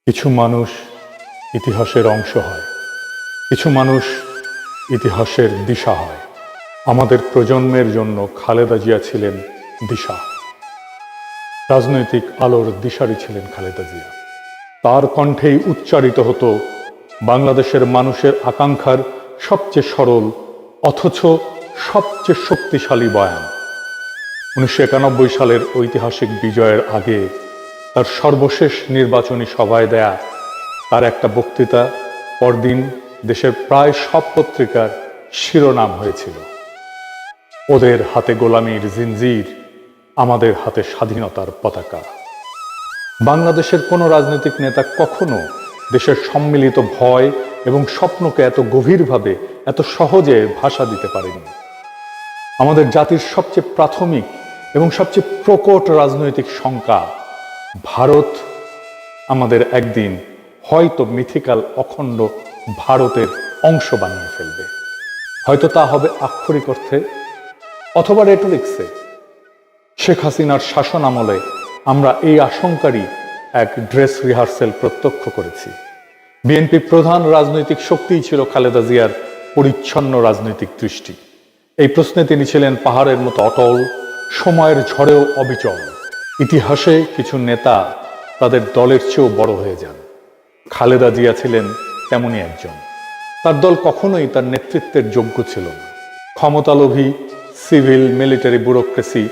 কিছু মানুষ ইতিহাসের অংশ হয়, কিছু মানুষ ইতিহাসের দিশা হয়। আমাদের প্রজন্মের জন্য খালেদা জিয়া ছিলেন দিশা। রাজনৈতিক আলোর দিশারি ছিলেন খালেদা জিয়া। তার কণ্ঠেই উচ্চারিত হতো বাংলাদেশের মানুষের আকাঙ্ক্ষার সবচেয়ে সরল অথচ সবচেয়ে শক্তিশালী বয়ান। 1991 সালের ঐতিহাসিক বিজয়ের আগে তার সর্বশেষ নির্বাচনী সভায় দেয়া তার একটা বক্তৃতা পরদিন দেশের প্রায় সব পত্রিকার শিরোনাম হয়েছিল, ওদের হাতে গোলামীর জিনজির, আমাদের হাতে স্বাধীনতার পতাকা। বাংলাদেশের কোনো রাজনৈতিক নেতা কখনো দেশের সম্মিলিত ভয় এবং স্বপ্নকে এত গভীরভাবে এত সহজে ভাষা দিতে পারেনি। আমাদের জাতির সবচেয়ে প্রাথমিক এবং সবচেয়ে প্রকট রাজনৈতিক শঙ্কা, ভারত আমাদের একদিন হয়তো মিথিক্যাল অখণ্ড ভারতের অংশ বানিয়ে ফেলবে। হয়তো তা হবে আক্ষরিক অর্থে অথবা রেটরিক্সে। শেখ হাসিনার শাসন আমলে আমরা এই আশঙ্কারই এক ড্রেস রিহার্সেল প্রত্যক্ষ করেছি। বিএনপি প্রধান রাজনৈতিক শক্তিই ছিল খালেদা জিয়ার পরিচ্ছন্ন রাজনৈতিক দৃষ্টি। এই প্রশ্নে তিনি ছিলেন পাহাড়ের মতো অটল, সময়ের ঝড়েও অবিচল। ইতিহাসে কিছু নেতা তাদের দলের চেয়েও বড় হয়ে যান, খালেদা জিয়া ছিলেন তেমনই একজন। তার দল কখনোই তার নেতৃত্বের যোগ্য ছিল না। ক্ষমতালোভী সিভিল মিলিটারি ব্যুরোক্রেসি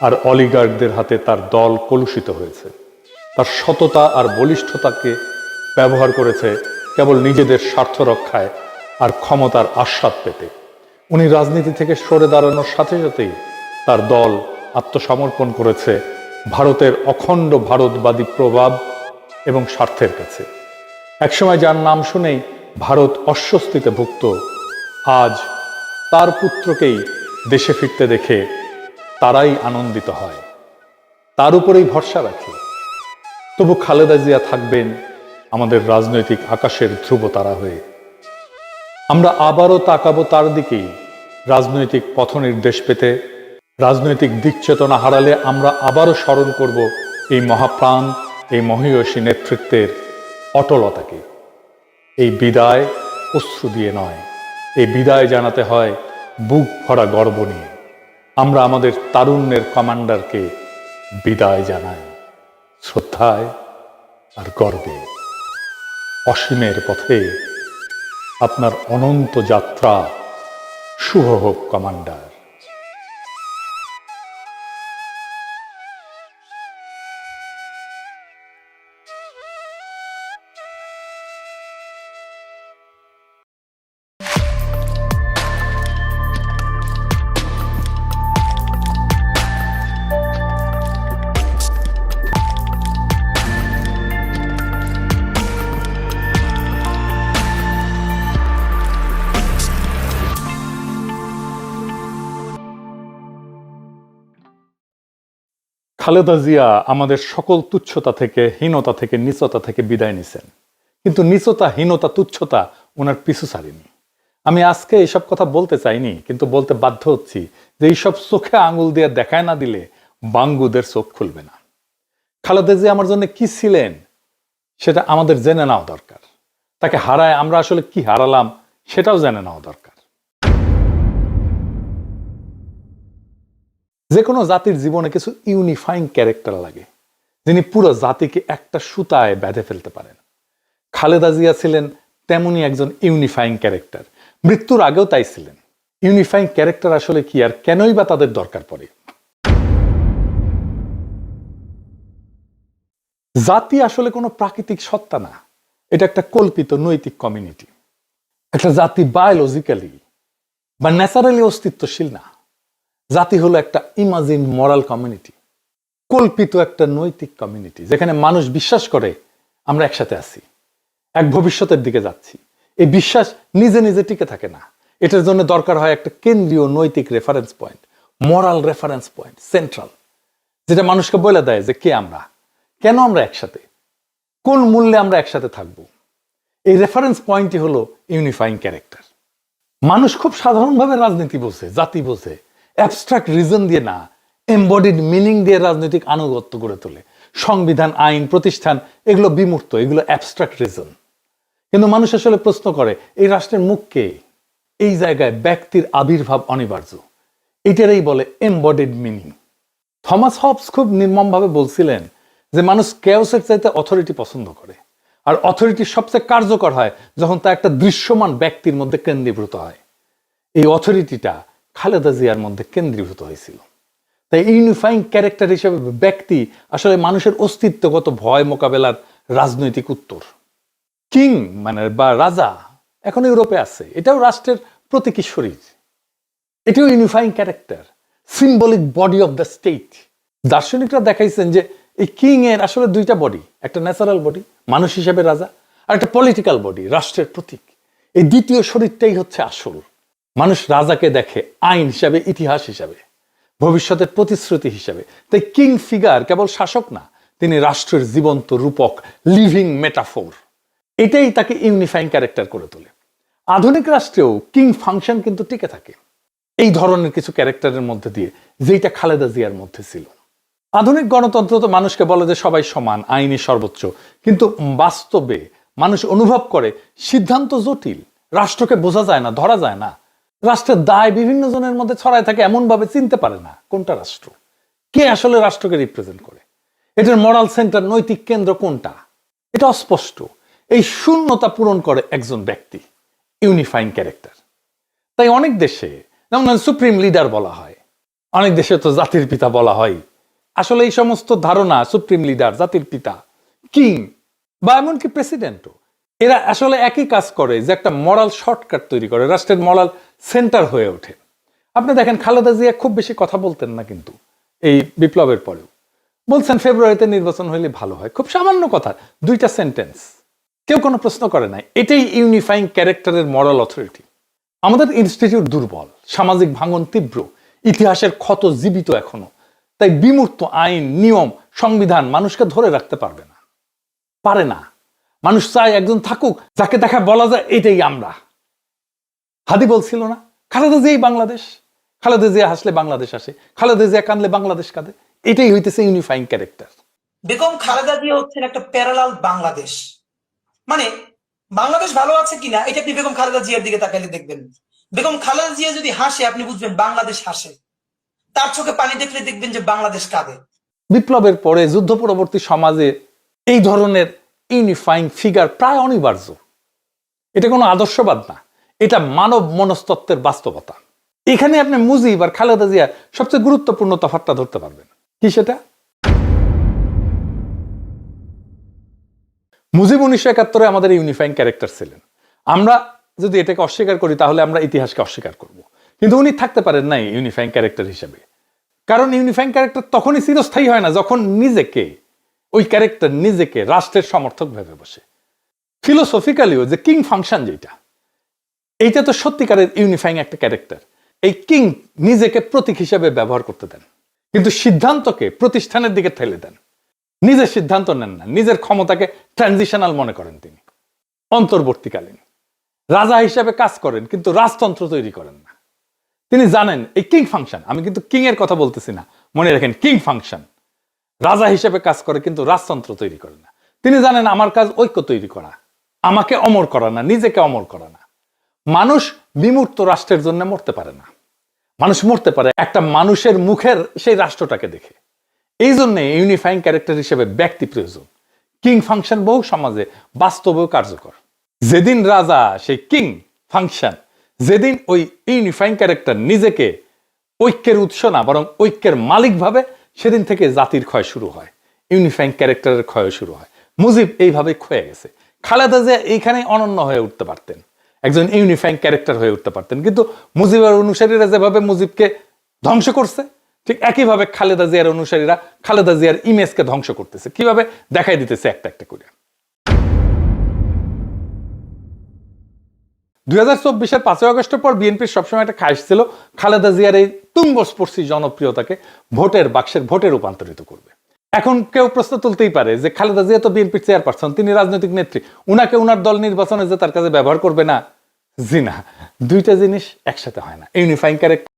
আর অলিগার্কদের হাতে তার দল কলুষিত হয়েছে। তার সততা আর বলিষ্ঠতাকে ব্যবহার করেছে কেবল নিজেদের স্বার্থ রক্ষায় আর ক্ষমতার আস্বাদ পেতে। উনি রাজনীতি থেকে সরে দাঁড়ানোর সাথে সাথেই তার দল আত্মসমর্পণ করেছে ভারতের অখণ্ড ভারতবাদী প্রভাব এবং স্বার্থের কাছে। একসময় যার নাম শুনেই ভারত অস্বস্তিতে ভুগত, আজ তার পুত্রকেই দেশে ফিরতে দেখে তারাই আনন্দিত হয়, তার উপরেই ভরসা রাখে। তবু খালেদা জিয়া থাকবেন আমাদের রাজনৈতিক আকাশের ধ্রুবতারা হয়ে। আমরা আবারও তাকাবো তার দিকেই রাজনৈতিক পথনির্দেশ পেতে। রাজনৈতিক দিক চেতনা হারালে আমরা আবারও স্মরণ করব এই মহাপ্রাণ, এই মহীয়সী নেতৃত্বের অটলতাকে। এই বিদায় অশ্রু দিয়ে নয়, এই বিদায় জানাতে হয় বুক ভরা গর্ব নিয়ে। আমরা আমাদের তারুণ্যের কমান্ডারকে বিদায় জানাই শ্রদ্ধায় আর গর্বে। অসীমের পথে আপনার অনন্ত যাত্রা শুভ হোক কমান্ডার। খালেদা জিয়া আমাদের সকল তুচ্ছতা থেকে, হীনতা থেকে, নীচতা থেকে বিদায় নিছেন, কিন্তু নীচতা, হীনতা, তুচ্ছতা ওনার পিছু ছাড়েনি। আমি আজকে এইসব কথা বলতে চাইনি, কিন্তু বলতে বাধ্য হচ্ছি যে এইসব চোখে আঙুল দিয়ে দেখায় না দিলে বাঙ্গুদের চোখ খুলবে না। খালেদা জিয়া আমার জন্য কি ছিলেন সেটা আমাদের জেনে নেওয়া দরকার। তাকে হারায় আমরা আসলে কি হারালাম সেটাও জেনে নেওয়া দরকার। যে কোনো জাতির জীবনে কিছু ইউনিফাইং ক্যারেক্টার লাগে, যিনি পুরো জাতিকে একটা সুতায় বেঁধে ফেলতে পারেন। খালেদা জিয়া ছিলেন তেমনই একজন ইউনিফাইং ক্যারেক্টার। মৃত্যুর আগেও তাই ছিলেন। ইউনিফাইং ক্যারেক্টার আসলে কি আর কেনই বা তাদের দরকার পড়ে? জাতি আসলে কোনো প্রাকৃতিক সত্তা না, এটা একটা কল্পিত নৈতিক কমিউনিটি। একটা জাতি বায়োলজিক্যালি বা ন্যাচারালি অস্তিত্বশীল না। জাতি হলো একটা ইমাজিন মরাল কমিউনিটি, কল্পিত একটা নৈতিক কমিউনিটি, যেখানে মানুষ বিশ্বাস করে আমরা একসাথে আছি, এক ভবিষ্যতের দিকে যাচ্ছি। এই বিশ্বাস নিজে নিজে টিকে থাকে না। এটার জন্য দরকার হয় একটা কেন্দ্রীয় নৈতিক রেফারেন্স পয়েন্ট, মরাল রেফারেন্স পয়েন্ট, সেন্ট্রাল, যেটা মানুষকে বলে দেয় যে কে আমরা, কেন আমরা একসাথে, কোন মূল্যে আমরা একসাথে থাকব। এই রেফারেন্স পয়েন্টই হলো ইউনিফাইং ক্যারেক্টার। মানুষ খুব সাধারণভাবে রাজনীতি বোঝে, জাতি বোঝে, অ্যাবস্ট্রাক্ট রিজন দিয়ে না, এমবডিড মিনিং দিয়ে রাজনৈতিক আনুগত্য গড়ে তোলে। সংবিধান, আইন, প্রতিষ্ঠান এগুলো বিমূর্ত, এগুলো অ্যাবস্ট্রাক্ট রিজন। কিন্তু মানুষ আসলে প্রশ্ন করে এই রাষ্ট্রের মুখ কে? এই জায়গায় ব্যক্তির আবির্ভাব অনিবার্য। এটারই বলে এমবডিড মিনিং। থমাস হবস খুব নির্মমভাবে বলছিলেন যে মানুষ কেওসের চাইতে অথরিটি পছন্দ করে, আর অথরিটি সবচেয়ে কার্যকর হয় যখন তা একটা দৃশ্যমান ব্যক্তির মধ্যে কেন্দ্রীভূত হয়। এই অথরিটিটা খালেদা জিয়ার মধ্যে কেন্দ্রীভূত হয়েছিল। তাই ইউনিফাইং ক্যারেক্টার হিসেবে ব্যক্তি আসলে মানুষের অস্তিত্বগত ভয় মোকাবেলার রাজনৈতিক উত্তর। কিং মানে বা রাজা এখন ইউরোপে আছে, এটাও রাষ্ট্রের প্রতীকী শরীর, এটাও unifying character, symbolic body of the state. দার্শনিকরা দেখাইছেন যে এই কিং এর আসলে দুইটা বডি, একটা ন্যাচারাল বডি মানুষ হিসেবে রাজা, আর একটা পলিটিক্যাল বডি রাষ্ট্রের প্রতীক। এই দ্বিতীয় শরীরটাই হচ্ছে আসল। মানুষ রাজাকে দেখে আইন হিসাবে, ইতিহাস হিসাবে, ভবিষ্যতের প্রতিশ্রুতি হিসাবে। তাই কিং ফিগার কেবল শাসক না, তিনি রাষ্ট্রের জীবন্ত রূপক, লিভিং মেটাফোর। এটাই তাকে ইউনিফাইং ক্যারেক্টার করে তোলে। আধুনিক রাষ্ট্রেও কিং ফাংশন কিন্তু টিকে থাকে এই ধরনের কিছু ক্যারেক্টারের মধ্যে দিয়ে, যেটা খালেদা জিয়ার মধ্যে ছিল। আধুনিক গণতন্ত্র তো মানুষকে বলে যে সবাই সমান, আইনই সর্বোচ্চ, কিন্তু বাস্তবে মানুষ অনুভব করে সিদ্ধান্ত জটিল, রাষ্ট্রকে বোঝা যায় না, ধরা যায় না। রাষ্ট্রের দায় বিভিন্ন জনের মধ্যে ছড়ায় থাকে, এমন ভাবে চিনতে পারে না কোনটা রাষ্ট্র, কে আসলে রাষ্ট্রকে রিপ্রেজেন্ট করে, এটার মরাল সেন্টার, নৈতিক কেন্দ্র কোনটা, এটা অস্পষ্ট। এই শূন্যতা পূরণ করে একজন ব্যক্তি, ইউনিফাইং ক্যারেক্টার। তাই অনেক দেশে যেমন সুপ্রিম লিডার বলা হয়, অনেক দেশে তো জাতির পিতা বলা হয়। আসলে এই সমস্ত ধারণা, সুপ্রিম লিডার, জাতির পিতা, কিং বা এমনকি প্রেসিডেন্টও, এরা আসলে একই কাজ করে, যে একটা মরাল শর্টকাট তৈরি করে, রাষ্ট্রের মরাল সেন্টার হয়ে ওঠে। আপনি দেখেন খালেদা জিয়া খুব বেশি কথা বলতেন না, কিন্তু এই বিপ্লবের পরেও বলছেন ফেব্রুয়ারিতে নির্বাচন হইলে ভালো হয়, খুব সামান্য কথা, দুইটা সেন্টেন্স, কেউ কোনো প্রশ্ন করে নাই। এটাই ইউনিফাইং ক্যারেক্টারের মরাল অথরিটি। আমাদের ইনস্টিটিউট দুর্বল, সামাজিক ভাঙন তীব্র, ইতিহাসের ক্ষত জীবিত এখনো। তাই বিমূর্ত আইন, নিয়ম, সংবিধান মানুষকে ধরে রাখতে পারবে না, পারে না। মানুষ চায় একজন থাকুক যাকে দেখা বলা যায় এটাই আমরা। হাদি বলছিল না, খালেদা জিয়াই বাংলাদেশ, খালেদা জিয়া হাসলে বাংলাদেশ আসে, খালেদা জিয়া কাঁদলে বাংলাদেশ কাঁদে। এটাই হইতেছে ইউনিফাইং ক্যারেক্টার। বেগম খালেদা জিয়া হচ্ছেন একটা প্যারালাল বাংলাদেশ। মানে বাংলাদেশ ভালো আছে কিনা এটা আপনি বেগম খালেদা জিয়ার দিকে তাকাইলে দেখবেন। বেগম খালেদা জিয়া যদি হাসে আপনি বুঝবেন বাংলাদেশ হাসে, তার চোখে পানি দেখলে দেখবেন যে বাংলাদেশ কাঁদে। বিপ্লবের পরে যুদ্ধ পরবর্তী সমাজে এই ধরনের ইউনিফাইং ফিগার প্রায় অনিবার্য। এটা কোনো আদর্শবাদ না, এটা মানব মনস্তত্ত্বের বাস্তবতা। এখানে আপনি মুজিব আর খালেদা জিয়া সবচেয়ে গুরুত্বপূর্ণ তফাৎটা ধরতে পারবেন। কি সেটা? মুজিব 1971-এ আমাদের ইউনিফাইং ক্যারেক্টার ছিলেন। আমরা যদি এটাকে অস্বীকার করি তাহলে আমরা ইতিহাসকে অস্বীকার করব। কিন্তু উনি থাকতে পারেন নাই ইউনিফাইং ক্যারেক্টার হিসেবে, কারণ ইউনিফাইং ক্যারেক্টার তখনই চিরস্থায়ী হয় না যখন নিজেকে, ওই ক্যারেক্টার নিজেকে রাষ্ট্রের সমর্থক ভেবে বসে। ফিলোসফিক্যালিও যে কিং ফাংশন যেটা, এইটা তো সত্যিকারের ইউনিফাইং একটা ক্যারেক্টার। এই কিং নিজেকে প্রতীক হিসেবে ব্যবহার করতে দেন, কিন্তু সিদ্ধান্তকে প্রতিষ্ঠানের দিকে ঠেলে দেন। নিজের সিদ্ধান্ত নেন না, নিজের ক্ষমতাকে ট্রানজিশনাল মনে করেন। তিনি অন্তর্বর্তীকালীন রাজা হিসেবে কাজ করেন, কিন্তু রাজতন্ত্র তৈরি করেন না। তিনি জানেন এই কিং ফাংশন, আমি কিন্তু কিং এর কথা বলতেছি না, মনে রাখেন কিং ফাংশন, রাজা হিসেবে কাজ করে কিন্তু রাজতন্ত্র তৈরি করে না। তিনি জানেন আমার কাজ ঐক্য তৈরি করা, আমাকে অমর করা না, নিজেকে অমর করা না। মানুষ বিমূর্ত রাষ্ট্রের জন্য মরতে পারে না, মানুষ মরতে পারে একটা মানুষের মুখের সেই রাষ্ট্রটাকে দেখে। এই জন্য ইউনিফাইং ক্যারেক্টার হিসেবে ব্যক্তি প্রয়োজন। কিং ফাংশন বহু সমাজে বাস্তবেও কার্যকর। যেদিন রাজা সেই কিং ফাংশন, যেদিন ওই ইউনিফাইং ক্যারেক্টার নিজেকে ঐক্যের উৎস না বরং ঐক্যের মালিক ভাবে, সেদিন থেকে জাতির ক্ষয় শুরু হয়, ইউনিফাইং ক্যারেক্টারের ক্ষয় শুরু হয়। মুজিব এইভাবে ক্ষয়ে গেছে। খালেদা জিয়া এইখানে অনন্য হয়ে উঠতে পারতেন, একজন ইউনিফাইং ক্যারেক্টার হয়ে উঠতে পারতেন। কিন্তু মুজিবের অনুসারীরা যেভাবে মুজিবকে ধ্বংস করছে, ঠিক একইভাবে খালেদা জিয়ার অনুসারীরা খালেদা জিয়ার ইমেজকে ধ্বংস করতেছে। কিভাবে দেখাই দিতেছে একটা একটা করে। 2024-এর 5ই আগস্টের পর বিএনপির সবসময় একটা খায়েশ ছিল খালেদা জিয়ার এই তুঙ্গস্পর্শী জনপ্রিয়তাকে ভোটের বাক্সের ভোটে রূপান্তরিত করবে। এখন কেউ প্রশ্ন তুলতেই পারে যে খালেদা জিয়া তো বিএনপির চেয়ারপারসন, তিনি রাজনৈতিক নেত্রী, উনাকে উনার দল নির্বাচনে যে তার কাছে ব্যবহার করবে না। জি না, দুইটা জিনিস একসাথে হয় না। Unifying character